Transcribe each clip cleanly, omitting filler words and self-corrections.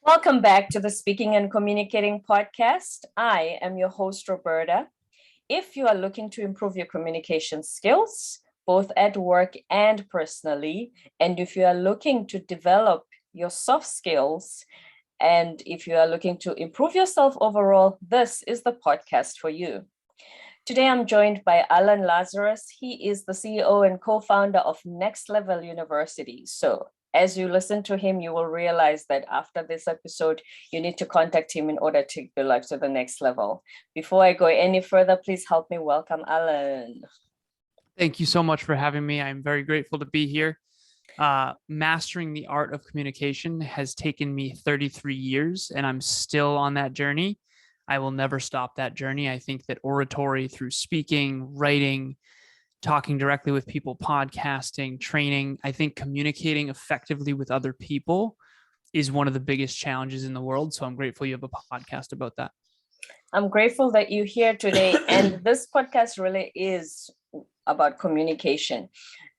Welcome back to the Speaking and Communicating podcast. I am your host, Roberta. If you are looking to improve your communication skills, both at work and personally, and if you are looking to develop your soft skills, and if you are looking to improve yourself overall, this is the podcast for you. Today, I'm joined by Alan Lazaros. He is the CEO and co-founder of Next Level University. So as you listen to him, you will realize that after this episode, you need to contact him in order to take your life to the next level. Before I go any further, please help me welcome Alan. Thank you so much for having me. I'm very grateful to be here. Mastering the art of communication has taken me 33 years, and I'm still on that journey. I will never stop that journey. I think that oratory through speaking, writing, talking directly with people, podcasting, training, I think communicating effectively with other people is one of the biggest challenges in the world. So I'm grateful you have a podcast about that. I'm grateful that you're here today. And this podcast really is about communication.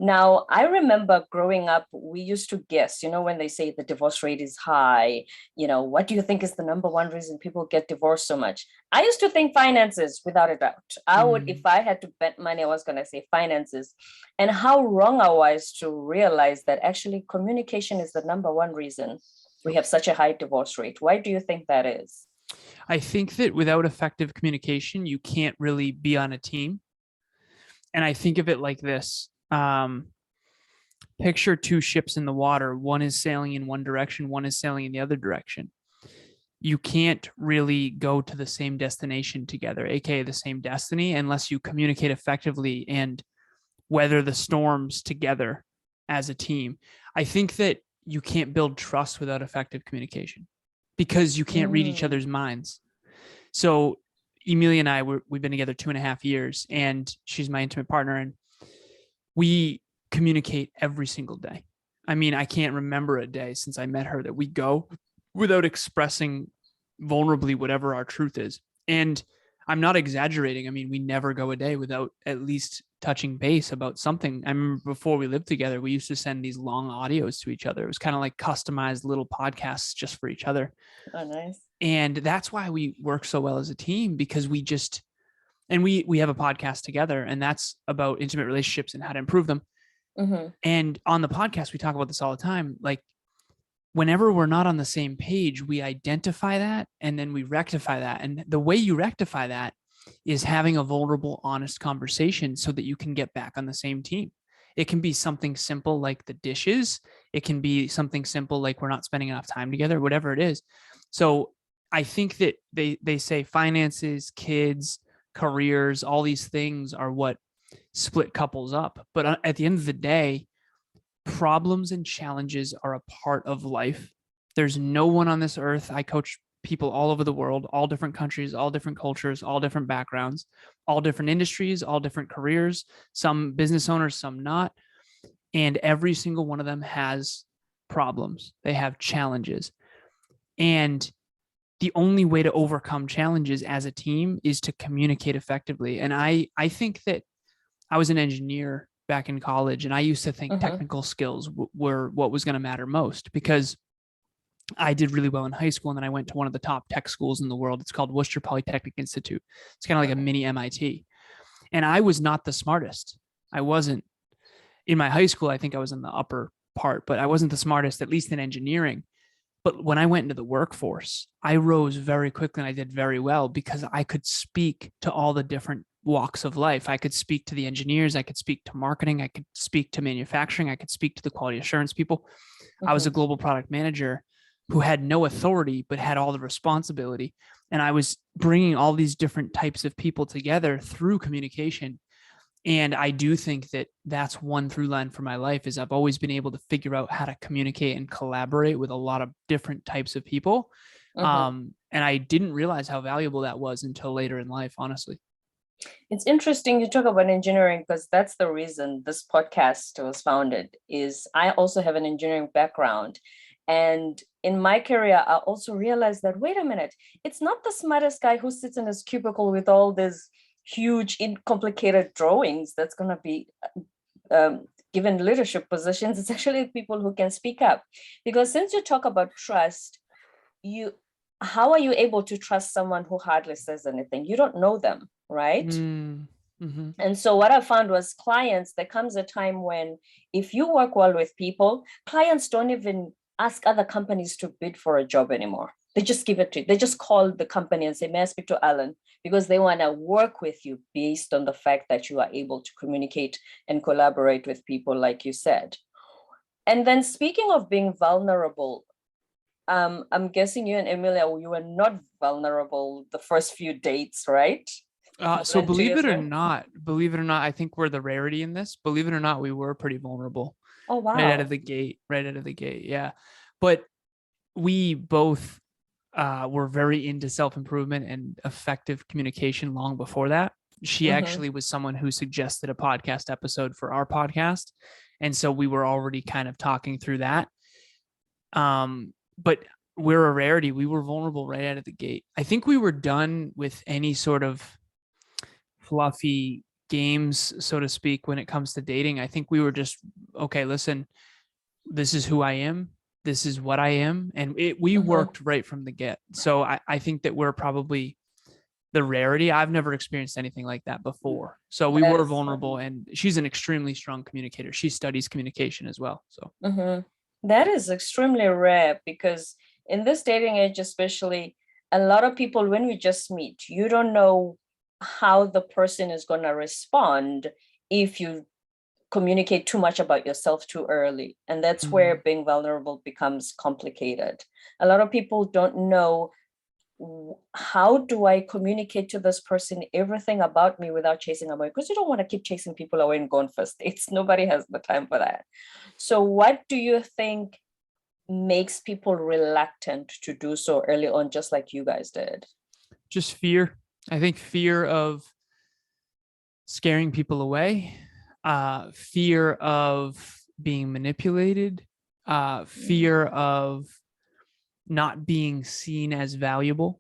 Now, I remember growing up, we used to guess, when they say the divorce rate is high, what do you think is the number one reason people get divorced so much? I used to think finances, without a doubt. I would, if I had to bet money, I was going to say finances. And how wrong I was to realize that actually communication is the number one reason we have such a high divorce rate. Why do you think that is? I think that without effective communication, you can't really be on a team. And I think of it like this. Picture two ships in the water. One is sailing in one direction, one is sailing in the other direction. You can't really go to the same destination together, aka the same destiny, unless you communicate effectively and weather the storms together as a team. I think that you can't build trust without effective communication because you can't read each other's minds. So Emilia and I, we've been together 2.5 years, and she's my intimate partner, and we communicate every single day. I mean, I can't remember a day since I met her that we go without expressing vulnerably whatever our truth is. And I'm not exaggerating. I mean, we never go a day without at least touching base about something. I remember before we lived together, we used to send these long audios to each other. It was kind of like customized little podcasts just for each other. Oh, nice. And that's why we work so well as a team, because we have a podcast together, and that's about intimate relationships and how to improve them. Mm-hmm. And on the podcast, we talk about this all the time. Like, whenever we're not on the same page, we identify that and then we rectify that. And the way you rectify that is having a vulnerable, honest conversation so that you can get back on the same team. It can be something simple like the dishes. It can be something simple like we're not spending enough time together, whatever it is. So I think that they say finances, kids, careers, all these things are what split couples up. But at the end of the day, problems and challenges are a part of life. There's no one on this earth. I coach people all over the world, all different countries, all different cultures, all different backgrounds, all different industries, all different careers, some business owners, some not. And every single one of them has problems. They have challenges. And the only way to overcome challenges as a team is to communicate effectively. And I think that I was an engineer back in college, and I used to think technical skills were what was going to matter most, because I did really well in high school. And then I went to one of the top tech schools in the world. It's called Worcester Polytechnic Institute. It's kind of like a mini MIT. And I was not the smartest. I wasn't. In my high school, I think I was in the upper part, but I wasn't the smartest, at least in engineering. But when I went into the workforce, I rose very quickly and I did very well because I could speak to all the different walks of life. I could speak to the engineers. I could speak to marketing. I could speak to manufacturing. I could speak to the quality assurance people. I was a global product manager who had no authority, but had all the responsibility. And I was bringing all these different types of people together through communication. And I do think that that's one through line for my life, is I've always been able to figure out how to communicate and collaborate with a lot of different types of people. And I didn't realize how valuable that was until later in life, honestly. It's interesting you talk about engineering, because that's the reason this podcast was founded. Is I also have an engineering background. And in my career, I also realized that, wait a minute, it's not the smartest guy who sits in his cubicle with all these huge, complicated drawings that's going to be given leadership positions. It's actually people who can speak up. Because since you talk about trust, how are you able to trust someone who hardly says anything? You don't know them, right? Mm-hmm. And so what I found was clients, there comes a time when if you work well with people, clients don't even ask other companies to bid for a job anymore. They just give it to you. They just call the company and say, may I speak to Alan? Because they want to work with you based on the fact that you are able to communicate and collaborate with people, like you said. And then speaking of being vulnerable, I'm guessing you and Emilia, you were not vulnerable the first few dates, right? So believe it or not, I think we're the rarity in this. Believe it or not, we were pretty vulnerable. Oh, wow. Right out of the gate. Yeah. But we both were very into self-improvement and effective communication long before that. She actually was someone who suggested a podcast episode for our podcast. And so we were already kind of talking through that. But we're a rarity. We were vulnerable right out of the gate. I think we were done with any sort of fluffy games, so to speak, when it comes to dating. I think we were just, okay, listen, this is who I am. This is what I am. And we worked right from the get. So I think that we're probably the rarity. I've never experienced anything like that before. So we were vulnerable, and she's an extremely strong communicator. She studies communication as well. So that is extremely rare, because in this dating age, especially, a lot of people, when we just meet, you don't know how the person is going to respond if you communicate too much about yourself too early. And that's where being vulnerable becomes complicated. A lot of people don't know, how do I communicate to this person everything about me without chasing away? Because you don't want to keep chasing people away and go on first dates. Nobody has the time for that. So what do you think makes people reluctant to do so early on, just like you guys did? Just fear. I think fear of scaring people away, fear of being manipulated, fear of not being seen as valuable.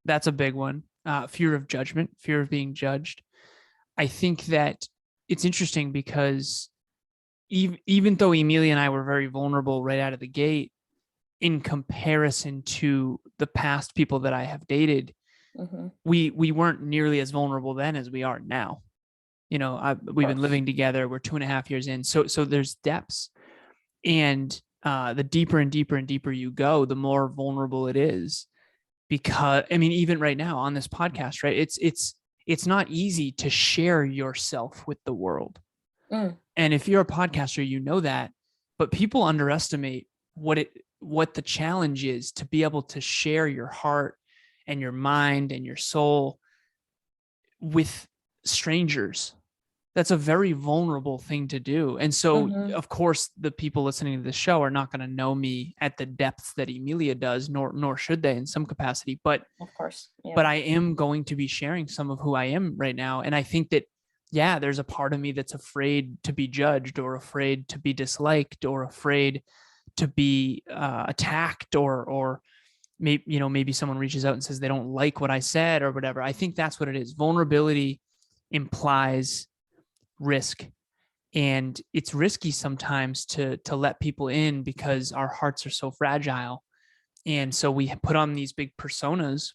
That's a big one. Fear of judgment, fear of being judged. I think that it's interesting because even though Emilia and I were very vulnerable right out of the gate, in comparison to the past people that I have dated, we weren't nearly as vulnerable then as we are now. You know, we've been living together. We're 2.5 years in. So there's depths, and the deeper and deeper and deeper you go, the more vulnerable it is. Because I mean, even right now on this podcast, right? It's not easy to share yourself with the world. And if you're a podcaster, you know that, but people underestimate what the challenge is to be able to share your heart and your mind and your soul with strangers. That's a very vulnerable thing to do. And so, of course, the people listening to the show are not going to know me at the depths that Emilia does, nor should they in some capacity. But of course, but I am going to be sharing some of who I am right now. And I think that, yeah, there's a part of me that's afraid to be judged, or afraid to be disliked, or afraid to be attacked, or maybe someone reaches out and says they don't like what I said or whatever. I think that's what it is. Vulnerability implies risk, and it's risky sometimes to let people in because our hearts are so fragile. And so we put on these big personas.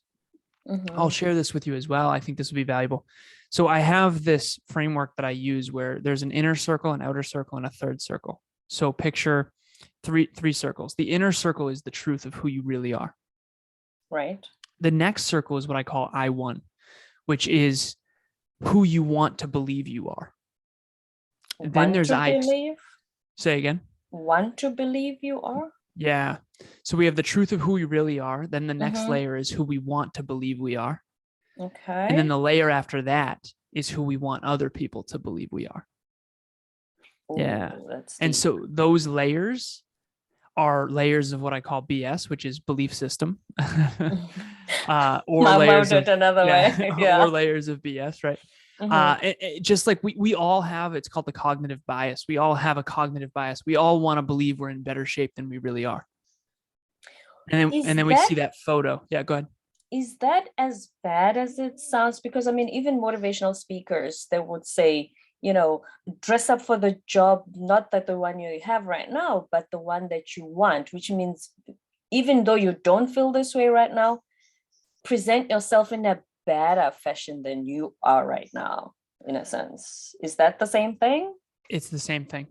I'll share this with you as well. I think this would be valuable. So I have this framework that I use where there's an inner circle, an outer circle, and a third circle. So picture three circles. The inner circle is the truth of who you really are. Right. The next circle is what I call I1, which is who you want to believe you are. Then there's I2. Say again. Want to believe you are? Yeah. So we have the truth of who we really are. Then the next layer is who we want to believe we are. Okay. And then the layer after that is who we want other people to believe we are. Ooh, yeah. And so those layers are layers of what I call BS, which is belief system. Or layers of another way. Yeah. Or layers of BS, right? Just like we all have, it's called the cognitive bias. We all have a cognitive bias. We all want to believe we're in better shape than we really are. And then we see that photo. Yeah, go ahead. Is that as bad as it sounds? Because I mean, even motivational speakers, they would say, dress up for the job, not that the one you have right now, but the one that you want, which means even though you don't feel this way right now, present yourself in a better fashion than you are right now, in a sense. Is that the same thing? It's the same thing.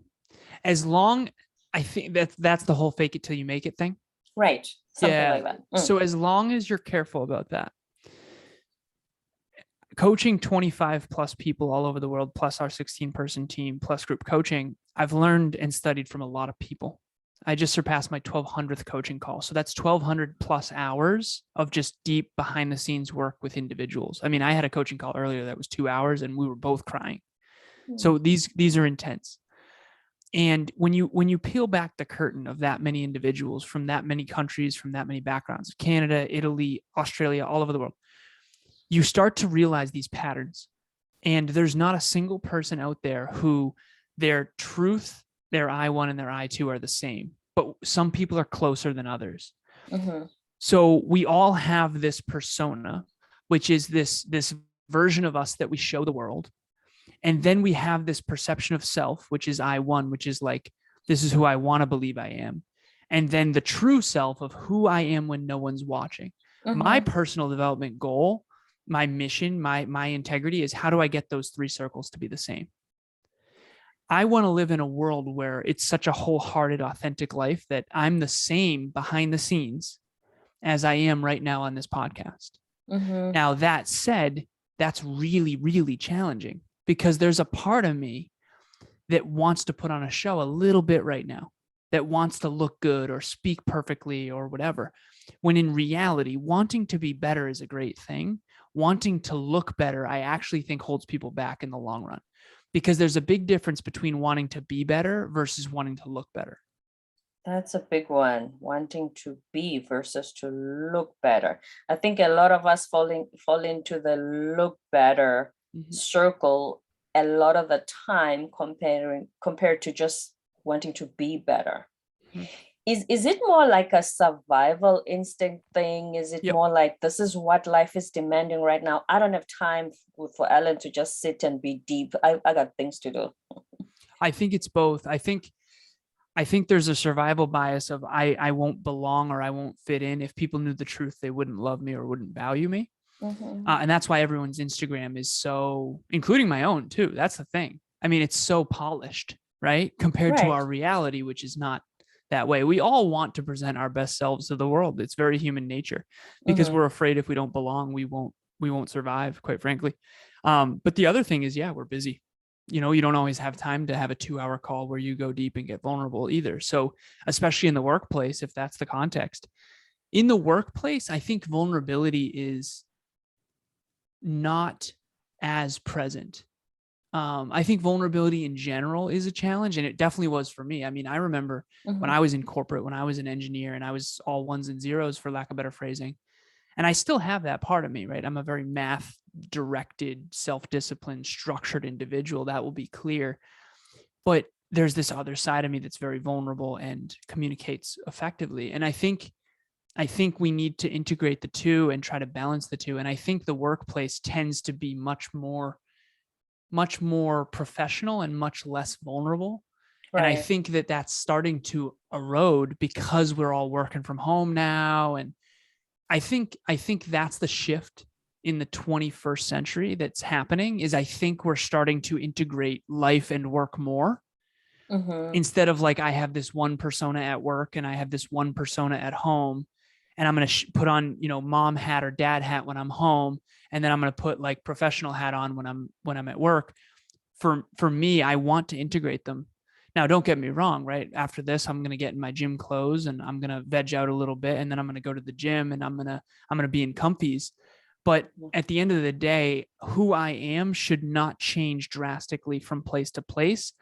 As long, I think that's the whole fake it till you make it thing. Right. Something like that. So as long as you're careful about that, coaching 25 plus people all over the world, plus our 16-person team, plus group coaching, I've learned and studied from a lot of people. I just surpassed my 1200th coaching call. So that's 1200 plus hours of just deep behind the scenes work with individuals. I mean, I had a coaching call earlier that was 2 hours and we were both crying. So these are intense. And when you peel back the curtain of that many individuals from that many countries, from that many backgrounds, Canada, Italy, Australia, all over the world, you start to realize these patterns. And there's not a single person out there who their truth, their I1 and their I2 are the same, but some people are closer than others. So we all have this persona, which is this version of us that we show the world. And then we have this perception of self, which is I1, which is like, this is who I want to believe I am. And then the true self of who I am when no one's watching. My personal development goal, my mission, my integrity is, how do I get those three circles to be the same? I want to live in a world where it's such a wholehearted, authentic life that I'm the same behind the scenes as I am right now on this podcast. Now, that said, that's really, really challenging, because there's a part of me that wants to put on a show a little bit right now, that wants to look good or speak perfectly or whatever. When in reality, wanting to be better is a great thing. Wanting to look better, I actually think holds people back in the long run, because there's a big difference between wanting to be better versus wanting to look better. That's a big one, wanting to be versus to look better. I think a lot of us fall into the look better circle a lot of the time, compared to just wanting to be better. Is it more like a survival instinct thing? Is it more like, this is what life is demanding right now? I don't have time for Alan to just sit and be deep. I got things to do. I think it's both. I think there's a survival bias of I won't belong or I won't fit in. If people knew the truth, they wouldn't love me or wouldn't value me. And that's why everyone's Instagram is so, including my own too. That's the thing. I mean, it's so polished, right? Compared to our reality, which is not that way. We all want to present our best selves to the world. It's very human nature, because we're afraid if we don't belong, we won't survive, quite frankly. But the other thing is, we're busy. You know, you don't always have time to have a 2-hour call where you go deep and get vulnerable either. So especially in the workplace, if that's the context, in the workplace, I think vulnerability is not as present. I think vulnerability in general is a challenge, and it definitely was for me. I mean, I remember when I was in corporate, when I was an engineer, and I was all ones and zeros, for lack of better phrasing. And I still have that part of me, right? I'm a very math-directed, self-disciplined, structured individual. That will be clear. But there's this other side of me that's very vulnerable and communicates effectively. And I think we need to integrate the two and try to balance the two. And I think the workplace tends to be much more professional and much less vulnerable. Right. And I think that's starting to erode because we're all working from home now. And I think that's the shift in the 21st century that's happening, is I think we're starting to integrate life and work more. Instead of like, I have this one persona at work and I have this one persona at home, and I'm going to put on, mom hat or dad hat when I'm home. And then I'm going to put like professional hat on when I'm at work. For me, I want to integrate them. Now, don't get me wrong, right? After this, I'm going to get in my gym clothes and I'm going to veg out a little bit, and then I'm going to go to the gym and I'm going to be in comfies. But at the end of the day, who I am should not change drastically from place to place.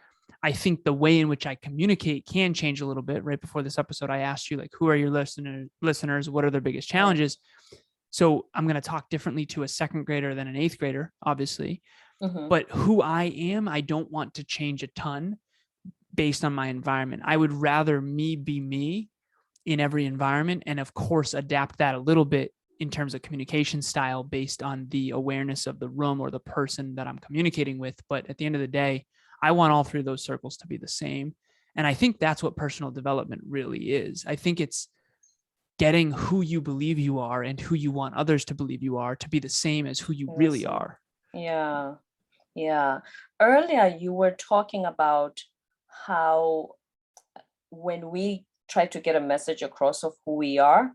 I think the way in which I communicate can change a little bit. Right before this episode, I asked you, like, who are your listeners? What are their biggest challenges? So I'm going to talk differently to a second grader than an eighth grader, obviously. But who I am, I don't want to change a ton based on my environment. I would rather me be me in every environment, and of course adapt that a little bit in terms of communication style based on the awareness of the room or the person that I'm communicating with. But at the end of the day, I want all three of those circles to be the same. And I think that's what personal development really is. I think it's getting who you believe you are and who you want others to believe you are to be the same as who you really are. Yeah. Yeah. Earlier, you were talking about how when we try to get a message across of who we are,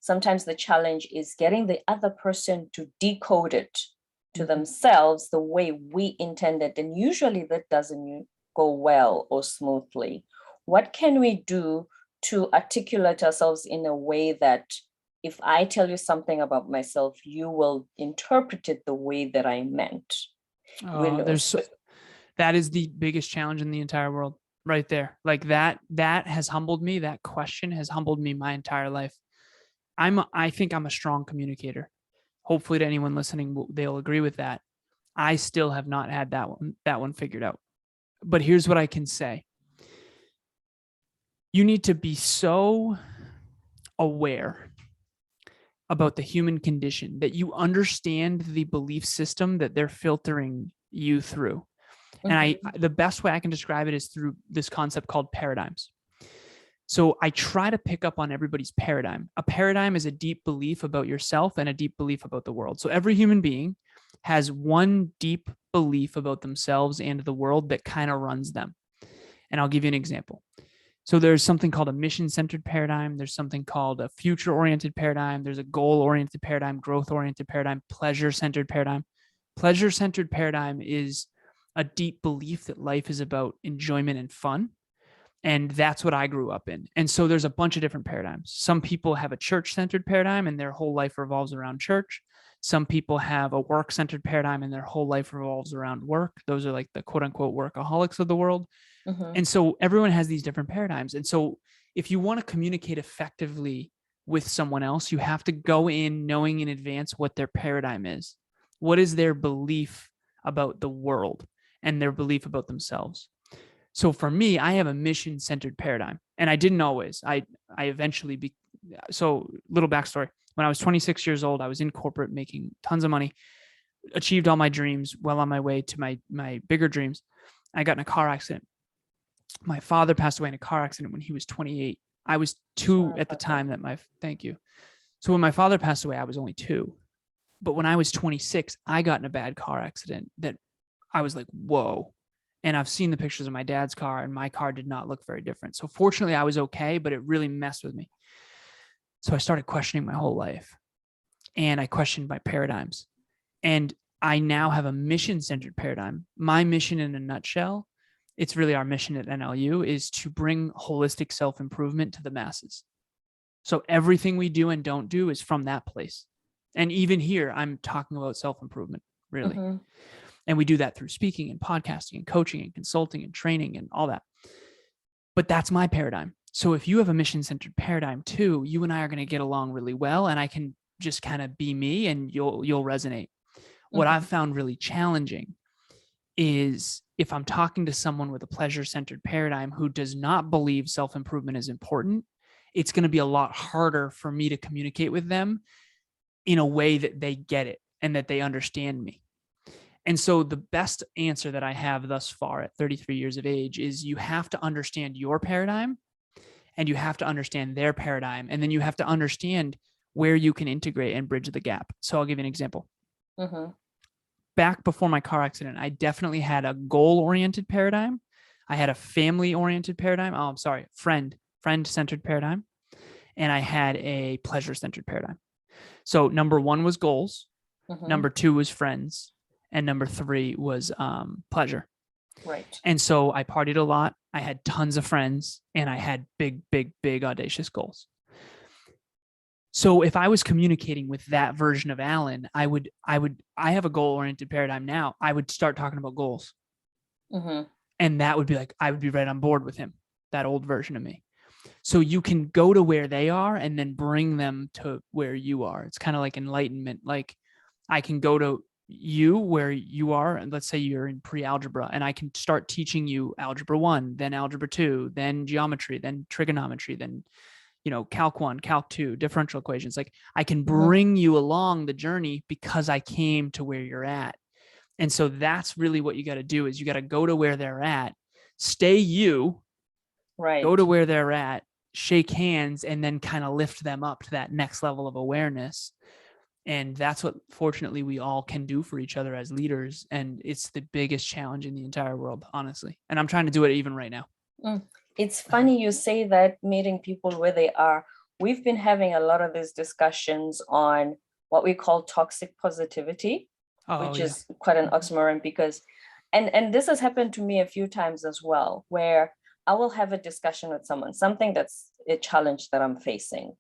sometimes the challenge is getting the other person to decode it to themselves the way we intended. And usually that doesn't go well or smoothly. What can we do to articulate ourselves in a way that if I tell you something about myself, you will interpret it the way that I meant? That is the biggest challenge in the entire world right there. Like that has humbled me. That question has humbled me my entire life. I think I'm a strong communicator. Hopefully to anyone listening, they'll agree with that. I still have not had that one figured out. But here's what I can say. You need to be so aware about the human condition that you understand the belief system that they're filtering you through. And the best way I can describe it is through this concept called paradigms. So I try to pick up on everybody's paradigm. A paradigm is a deep belief about yourself and a deep belief about the world. So every human being has one deep belief about themselves and the world that kind of runs them. And I'll give you an example. So there's something called a mission-centered paradigm. There's something called a future-oriented paradigm. There's a goal-oriented paradigm, growth-oriented paradigm, pleasure-centered paradigm. Pleasure-centered paradigm is a deep belief that life is about enjoyment and fun. And that's what I grew up in. And so there's a bunch of different paradigms. Some people have a church-centered paradigm and their whole life revolves around church. Some people have a work-centered paradigm and their whole life revolves around work. Those are like the quote unquote workaholics of the world. And so everyone has these different paradigms. And so if you want to communicate effectively with someone else, you have to go in knowing in advance what their paradigm is. What is their belief about the world and their belief about themselves? So for me, I have a mission-centered paradigm, and I didn't always. I eventually so little backstory. When I was 26 years old, I was in corporate making tons of money, achieved all my dreams, well on my way to my bigger dreams. I got in a car accident. My father passed away in a car accident when he was 28. I was 2 at the time thank you. So when my father passed away, I was only 2. But when I was 26, I got in a bad car accident that I was like, whoa. And I've seen the pictures of my dad's car, and my car did not look very different. So fortunately, I was okay, but it really messed with me. So I started questioning my whole life, and I questioned my paradigms. And I now have a mission-centered paradigm. My mission in a nutshell, it's really our mission at NLU, is to bring holistic self-improvement to the masses. So everything we do and don't do is from that place. And even here, I'm talking about self-improvement, really. And we do that through speaking and podcasting and coaching and consulting and training and all that. But that's my paradigm. So if you have a mission-centered paradigm too, you and I are going to get along really well, and I can just kind of be me and you'll resonate. What I've found really challenging is if I'm talking to someone with a pleasure-centered paradigm who does not believe self-improvement is important, it's going to be a lot harder for me to communicate with them in a way that they get it and that they understand me. And so the best answer that I have thus far at 33 years of age is you have to understand your paradigm and you have to understand their paradigm. And then you have to understand where you can integrate and bridge the gap. So I'll give you an example. Back before my car accident, I definitely had a goal-oriented paradigm. I had a family-oriented paradigm. Oh, I'm sorry, friend-centered paradigm. And I had a pleasure-centered paradigm. So number 1 was goals. Number 2 was friends. And number 3 was pleasure. Right. And so I partied a lot. I had tons of friends, and I had big, big, big audacious goals. So if I was communicating with that version of Alan, I have a goal-oriented paradigm now. I would start talking about goals. And that would be like, I would be right on board with him, that old version of me. So you can go to where they are and then bring them to where you are. It's kind of like enlightenment. Like I can go to you where you are, and let's say you're in pre-algebra, and I can start teaching you algebra 1, then algebra 2, then geometry, then trigonometry, then calc 1, calc 2, differential equations. Like I can bring you along the journey because I came to where you're at. And so that's really what you got to do, is you got to go to where they're at, stay you, right, go to where they're at, shake hands and then kind of lift them up to that next level of awareness. And that's what, fortunately, we all can do for each other as leaders. And it's the biggest challenge in the entire world, honestly. And I'm trying to do it even right now. It's funny you say that, meeting people where they are. We've been having a lot of these discussions on what we call toxic positivity, which is quite an oxymoron, because, and this has happened to me a few times as well, where I will have a discussion with someone, something that's a challenge that I'm facing.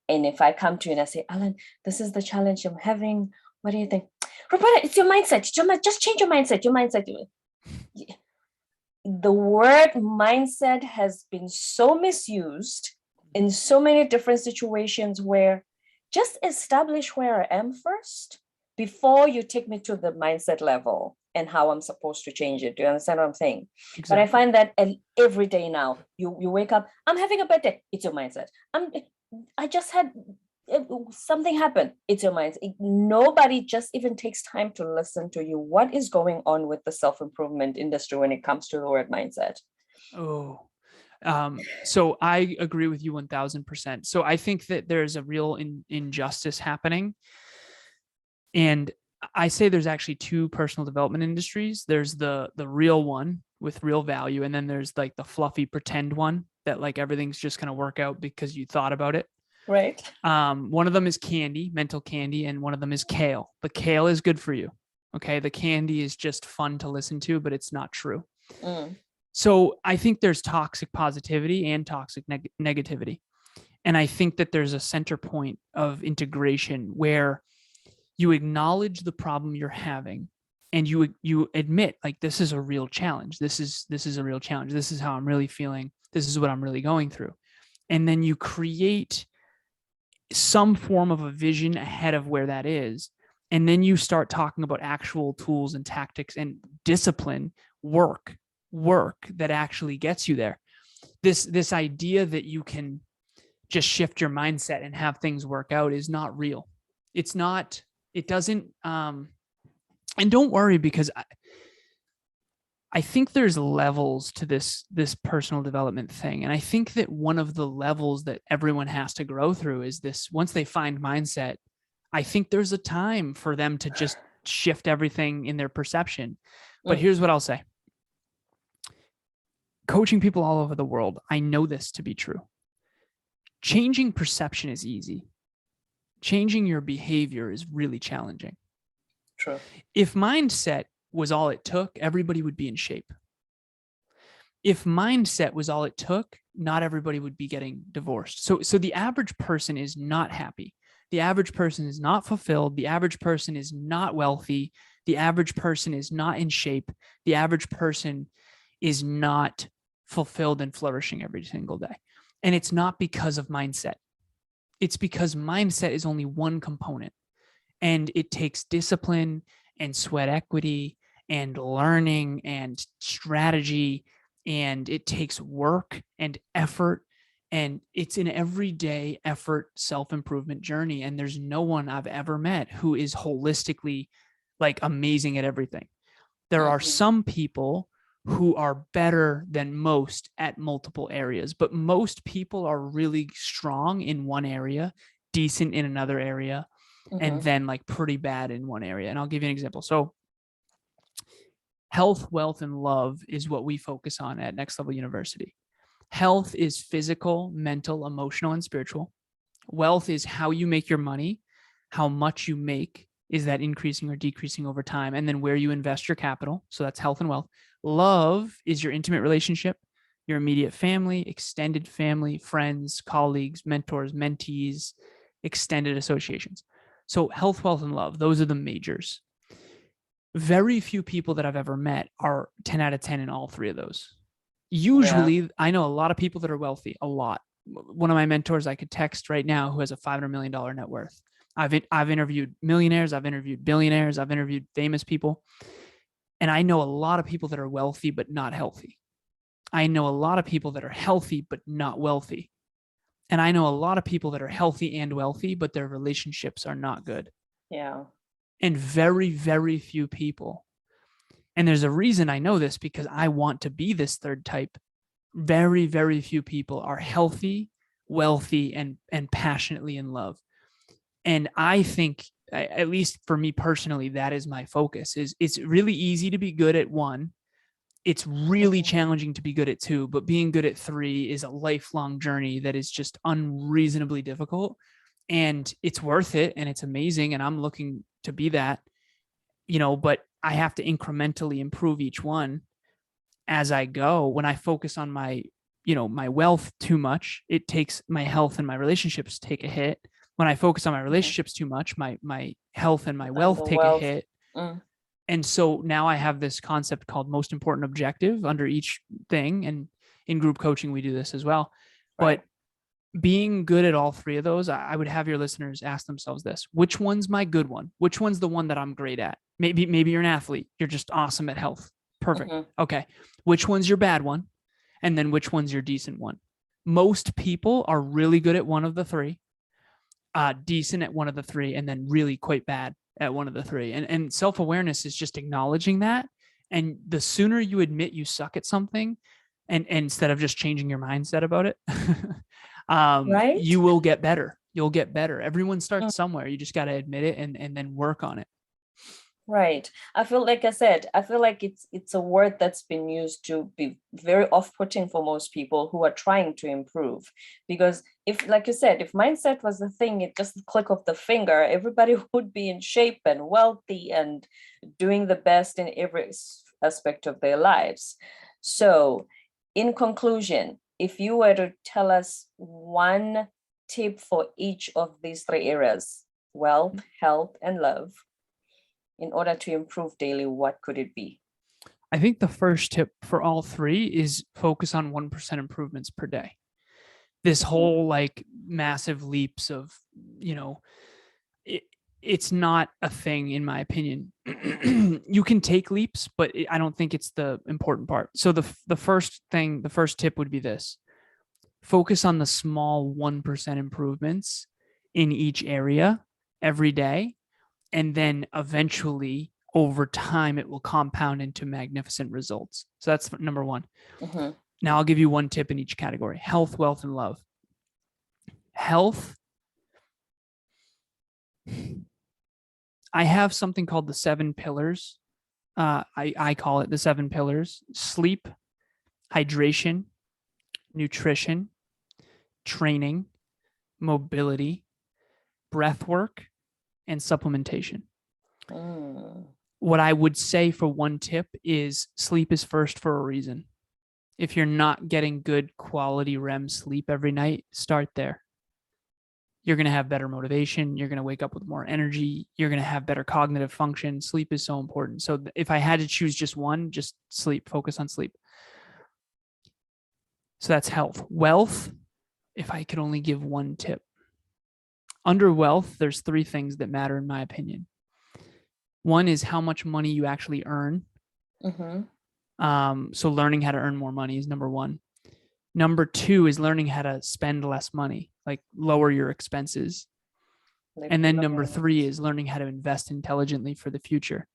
And if I come to you and I say, Alan, this is the challenge I'm having, what do you think? Roberta, it's your mindset. Just change your mindset. Your mindset. The word mindset has been so misused in so many different situations, where just establish where I am first before you take me to the mindset level and how I'm supposed to change it. Do you understand what I'm saying? Exactly. But I find that every day now, you wake up, I'm having a bad day. It's your mindset. I just had something happen. It's your mindset. Nobody just even takes time to listen to you. What is going on with the self-improvement industry when it comes to the word mindset? So I agree with you 1000%. So I think that there's a real injustice happening. And I say there's actually two personal development industries. There's the real one with real value. And then there's like the fluffy pretend one that like everything's just going to work out because you thought about it. Right. One of them is candy, mental candy, and one of them is kale. The kale is good for you. Okay. The candy is just fun to listen to, but it's not true. So I think there's toxic positivity and toxic negativity. And I think that there's a center point of integration where you acknowledge the problem you're having and you admit, like, this is a real challenge. This is a real challenge. This is how I'm really feeling. This is what I'm really going through. And then you create some form of a vision ahead of where that is. And then you start talking about actual tools and tactics and discipline, work that actually gets you there. This idea that you can just shift your mindset and have things work out is not real. It's not, it doesn't, and don't worry, because I think there's levels to this personal development thing. And I think that one of the levels that everyone has to grow through is this: once they find mindset, I think there's a time for them to just shift everything in their perception. But here's what I'll say. Coaching people all over the world, I know this to be true. Changing perception is easy. Changing your behavior is really challenging. True. If mindset was all it took, everybody would be in shape. If mindset was all it took, not everybody would be getting divorced. So the average person is not happy. The average person is not fulfilled. The average person is not wealthy. The average person is not in shape. The average person is not fulfilled and flourishing every single day. And it's not because of mindset. It's because mindset is only one component. And it takes discipline and sweat equity and learning and strategy. And it takes work and effort. And it's an everyday effort, self-improvement journey. And there's no one I've ever met who is holistically like amazing at everything. There are some people who are better than most at multiple areas, but most people are really strong in one area, decent in another area, and then like pretty bad in one area. And I'll give you an example. So health, wealth, and love is what we focus on at Next Level University. Health is physical, mental, emotional, and spiritual. Wealth is how you make your money, how much you make. Is that increasing or decreasing over time? And then where you invest your capital. So that's health and wealth. Love is your intimate relationship, your immediate family, extended family, friends, colleagues, mentors, mentees, extended associations. So health, wealth, and love, those are the majors. Very few people that I've ever met are 10 out of 10 in all three of those. Usually, I know a lot of people that are wealthy, a lot. One of my mentors I could text right now who has a $500 million net worth. I've interviewed millionaires, I've interviewed billionaires, I've interviewed famous people. And I know a lot of people that are wealthy, but not healthy. I know a lot of people that are healthy, but not wealthy. And I know a lot of people that are healthy and wealthy, but their relationships are not good. Yeah. And very, very few people. And there's a reason I know this, because I want to be this third type. Very, very few people are healthy wealthy, and passionately in love. And I think, at least for me personally, that is my focus. Is it's really easy to be good at one. It's really challenging to be good at two, but being good at three is a lifelong journey that is just unreasonably difficult. And it's worth it, and it's amazing. And I'm looking to be that, but I have to incrementally improve each one as I go. When I focus on my wealth too much, it takes my health and my relationships take a hit. When I focus on my relationships too much, my health and my wealth take a hit. And so now I have this concept called most important objective under each thing. And in group coaching, we do this as well. Right. But being good at all three of those, I would have your listeners ask themselves this: which one's my good one? Which one's the one that I'm great at? Maybe you're an athlete. You're just awesome at health. Perfect. Okay. Which one's your bad one? And then which one's your decent one? Most people are really good at one of the three, decent at one of the three, and then really quite bad at one of the three. And self-awareness is just acknowledging that. And the sooner you admit you suck at something, and instead of just changing your mindset about it, right? You will get better. You'll get better. Everyone starts somewhere. You just got to admit it and then work on it. Right. I feel like it's a word that's been used to be very off-putting for most people who are trying to improve. Because if, like you said, if mindset was the thing, it just a click of the finger, everybody would be in shape and wealthy and doing the best in every aspect of their lives. So in conclusion, if you were to tell us one tip for each of these three areas, wealth, health, and love, in order to improve daily, what could it be? I think the first tip for all three is focus on 1% improvements per day. This whole like massive leaps of, it's not a thing in my opinion. You can take leaps, but I don't think it's the important part. So the first tip would be this: focus on the small 1% improvements in each area every day. And then eventually, over time, it will compound into magnificent results. So that's number one. Now I'll give you one tip in each category: health, wealth, and love. Health, I have something called the 7 pillars. I call it the 7 pillars: sleep, hydration, nutrition, training, mobility, breath work, and supplementation. What I would say for one tip is sleep is first for a reason. If you're not getting good quality REM sleep every night, start there. You're going to have better motivation. You're going to wake up with more energy. You're going to have better cognitive function. Sleep is so important. So if I had to choose just one, just sleep, focus on sleep. So that's health. Wealth, if I could only give one tip. Under wealth, there's 3 things that matter in my opinion. One is how much money you actually earn. So learning how to earn more money is number 1. Number 2 is learning how to spend less money, like lower your expenses. And then number 3 is learning how to invest intelligently for the future.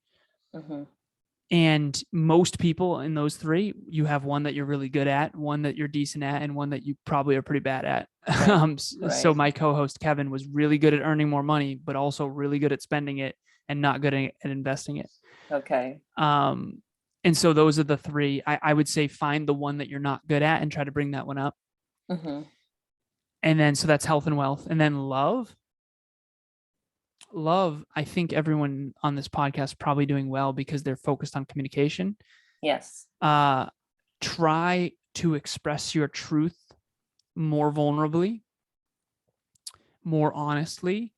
And most people in those 3, you have one that you're really good at, one that you're decent at, and one that you probably are pretty bad at. Right. So my co-host Kevin was really good at earning more money, but also really good at spending it and not good at investing it. Okay. And so those are the 3. I would say find the one that you're not good at and try to bring that one up. And then, so that's health and wealth. And then love, I think everyone on this podcast is probably doing well because they're focused on communication. Yes. Try to express your truth more vulnerably, more honestly.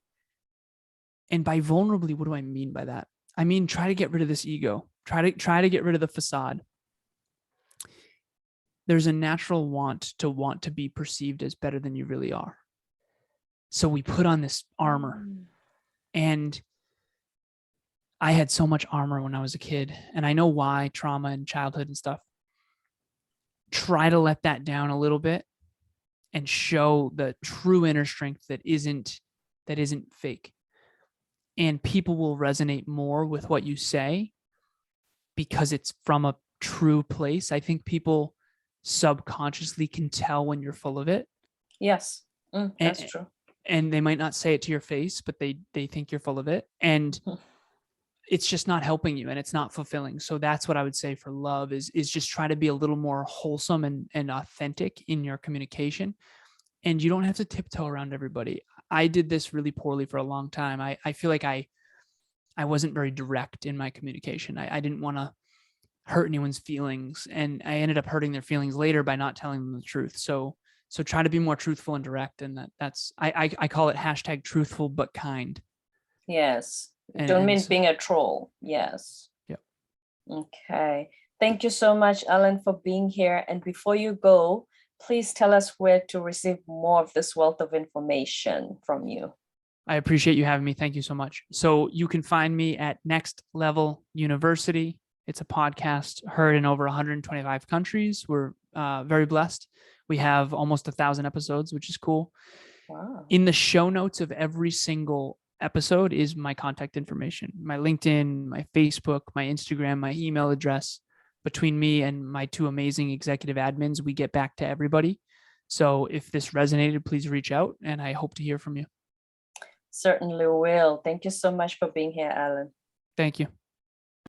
And by vulnerably, what do I mean by that? I mean, try to get rid of this ego. Try to get rid of the facade. There's a natural want to be perceived as better than you really are. So we put on this armor. And I had so much armor when I was a kid, and I know why, trauma and childhood and stuff. Try to let that down a little bit and show the true inner strength that isn't fake. And people will resonate more with what you say because it's from a true place. I think people subconsciously can tell when you're full of it. Yes. That's true. And they might not say it to your face, but they think you're full of it. And it's just not helping you and it's not fulfilling. So that's what I would say for love is just try to be a little more wholesome and authentic in your communication. And you don't have to tiptoe around everybody. I did this really poorly for a long time. I feel like I wasn't very direct in my communication. I didn't want to hurt anyone's feelings. And I ended up hurting their feelings later by not telling them the truth. So try to be more truthful and direct. And that's, I call it hashtag truthful, but kind. Yes. Don't mean being a troll. Yes. Yep. Okay. Thank you so much, Alan, for being here. And before you go, please tell us where to receive more of this wealth of information from you. I appreciate you having me. Thank you so much. So you can find me at Next Level University. It's a podcast heard in over 125 countries. We're very blessed. We have almost 1,000 episodes, which is cool. Wow. In the show notes of every single episode is my contact information, my LinkedIn, my Facebook, my Instagram, my email address. Between me and my two amazing executive admins, we get back to everybody. So if this resonated, please reach out and I hope to hear from you. Certainly will. Thank you so much for being here, Alan. Thank you.